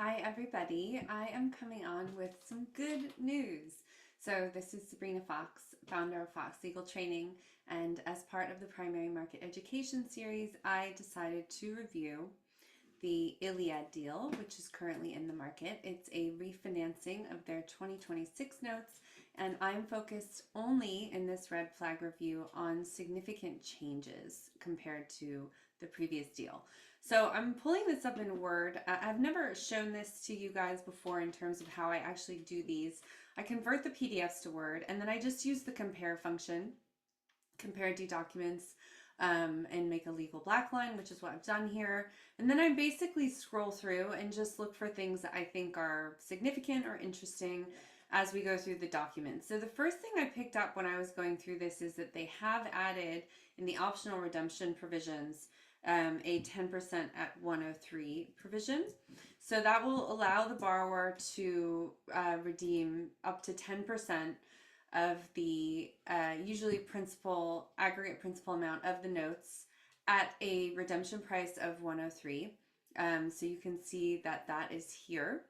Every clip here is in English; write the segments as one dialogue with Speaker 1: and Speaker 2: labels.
Speaker 1: Hi everybody, I am coming on with some good news. So this is Sabrina Fox, founder of Fox Legal Training, and as part of the primary market education series, I decided to review the Iliad deal, which is currently in the market. It's a refinancing of their 2026 notes, and I'm focused only in this red flag review on significant changes compared to the previous deal. So I'm pulling this up in Word. I've never shown this to you guys before in terms of how I actually do these. I convert the PDFs to Word, and then I just use the compare function, compare two documents, and make a legal black line, which is what I've done here. And then I basically scroll through and just look for things that I think are significant or interesting as we go through the document. So the first thing I picked up when I was going through this is that they have added in the optional redemption provisions a 10% at 103 provision. So that will allow the borrower to redeem up to 10% of the usually aggregate principal amount of the notes at a redemption price of 103. So you can see that that is here.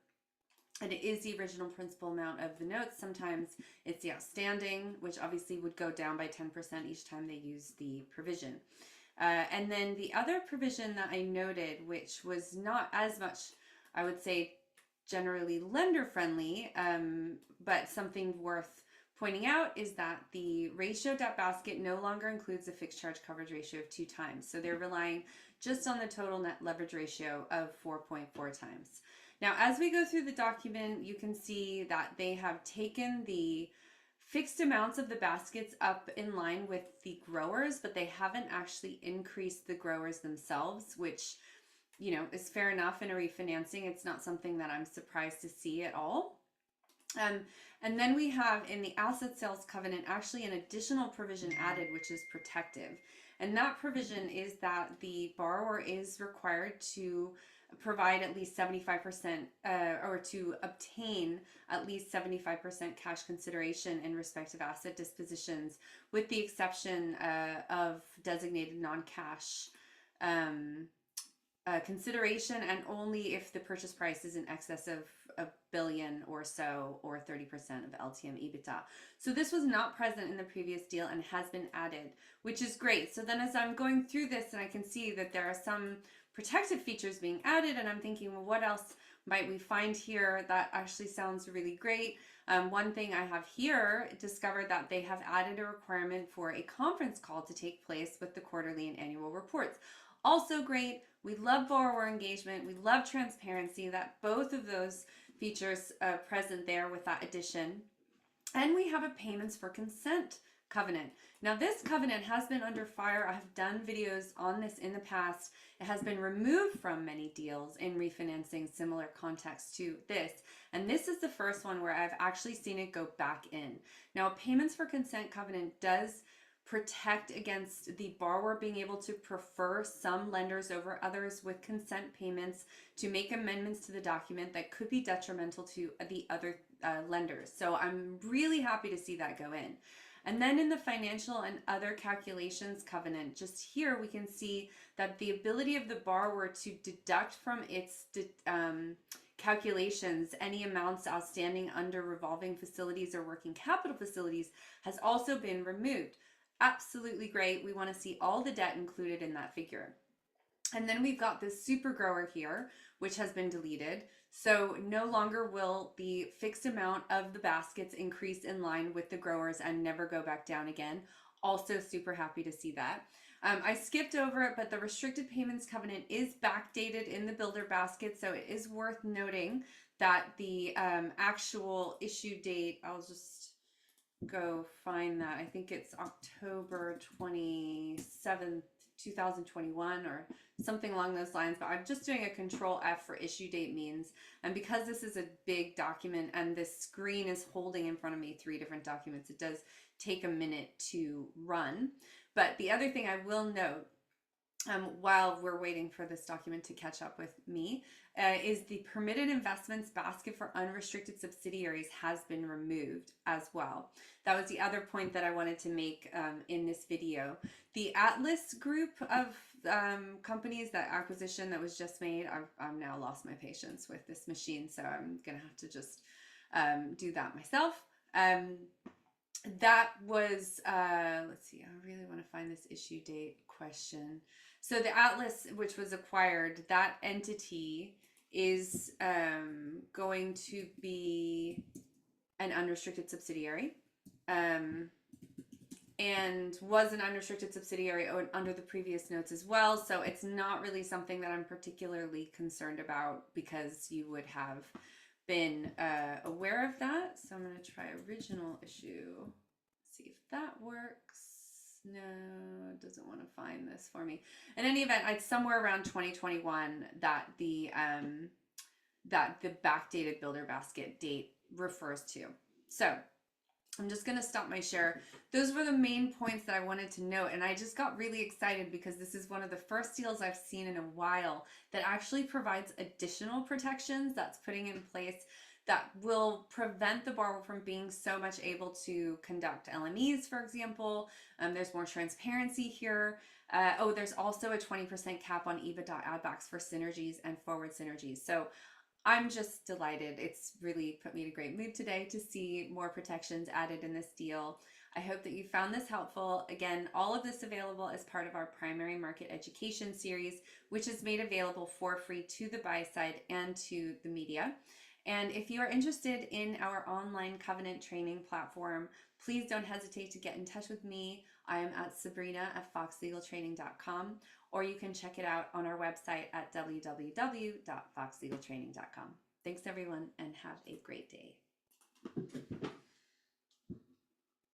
Speaker 1: And it is the original principal amount of the notes. Sometimes it's the outstanding, which obviously would go down by 10% each time they use the provision. And then the other provision that I noted, which was not as much, I would say, generally lender friendly, but something worth pointing out is that the ratio debt basket no longer includes a fixed charge coverage ratio of 2 times. So they're relying just on the total net leverage ratio of 4.4 times. Now, as we go through the document, you can see that they have taken the fixed amounts of the baskets up in line with the growers, but they haven't actually increased the growers themselves, which, you know, is fair enough in a refinancing. It's not something that I'm surprised to see at all. And then we have in the asset sales covenant actually an additional provision added, which is protective. And that provision is that the borrower is required to provide at least 75% or to obtain at least 75% cash consideration in respective asset dispositions, with the exception of designated non-cash consideration, and only if the purchase price is in excess of $1 billion or so, or 30% of LTM EBITDA. So this was not present in the previous deal and has been added, which is great. So then as I'm going through this and I can see that there are some protective features being added, and I'm thinking, well, what else might we find here that actually sounds really great? One thing I have here discovered that they have added a requirement for a conference call to take place with the quarterly and annual reports. Also great. We love borrower engagement. We love transparency. That both of those features present there with that addition. And we have a payments for consent covenant. Now this covenant has been under fire. I have done videos on this in the past. It has been removed from many deals in refinancing similar context to this. And this is the first one where I've actually seen it go back in. Now a payments for consent covenant does protect against the borrower being able to prefer some lenders over others with consent payments to make amendments to the document that could be detrimental to the other lenders. So I'm really happy to see that go in. And then in the financial and other calculations covenant, just here we can see that the ability of the borrower to deduct from its calculations any amounts outstanding under revolving facilities or working capital facilities has also been removed. Absolutely great. We want to see all the debt included in that figure. And then we've got this super grower here, which has been deleted. So no longer will the fixed amount of the baskets increase in line with the growers and never go back down again. Also super happy to see that. I skipped over it, but the restricted payments covenant is backdated in the builder basket. So it is worth noting that the actual issue date, I'll just go find that. I think it's October 27th, 2021 or something along those lines, but I'm just doing a control F for issue date means. And because this is a big document and this screen is holding in front of me 3 different documents, it does take a minute to run. But the other thing I will note, while we're waiting for this document to catch up with me, is the permitted investments basket for unrestricted subsidiaries has been removed as well. That was the other point that I wanted to make in this video. The Atlas group of companies, that acquisition that was just made, I've now lost my patience with this machine, so I'm gonna have to just do that myself. That was, let's see, I really want to find this issue date question. So the Atlas, which was acquired, that entity is going to be an unrestricted subsidiary. And was an unrestricted subsidiary under the previous notes as well. So it's not really something that I'm particularly concerned about because you would have been aware of that. So I'm going to try original issue. See if that works. No, it doesn't want to find this for me. In any event, it's somewhere around 2021 that the backdated builder basket date refers to. So I'm just going to stop my share. Those were the main points that I wanted to note. And I just got really excited because this is one of the first deals I've seen in a while that actually provides additional protections that's putting in place that will prevent the borrower from being so much able to conduct LMEs, for example. There's more transparency here. There's also a 20% cap on EBITDA add-backs for synergies and forward synergies. So I'm just delighted. It's really put me in a great mood today to see more protections added in this deal. I hope that you found this helpful. Again, all of this available as part of our primary market education series, which is made available for free to the buy side and to the media. And if you are interested in our online covenant training platform, please don't hesitate to get in touch with me. I am at sabrina@foxlegaltraining.com, or you can check it out on our website at www.foxlegaltraining.com. Thanks everyone, and have a great day.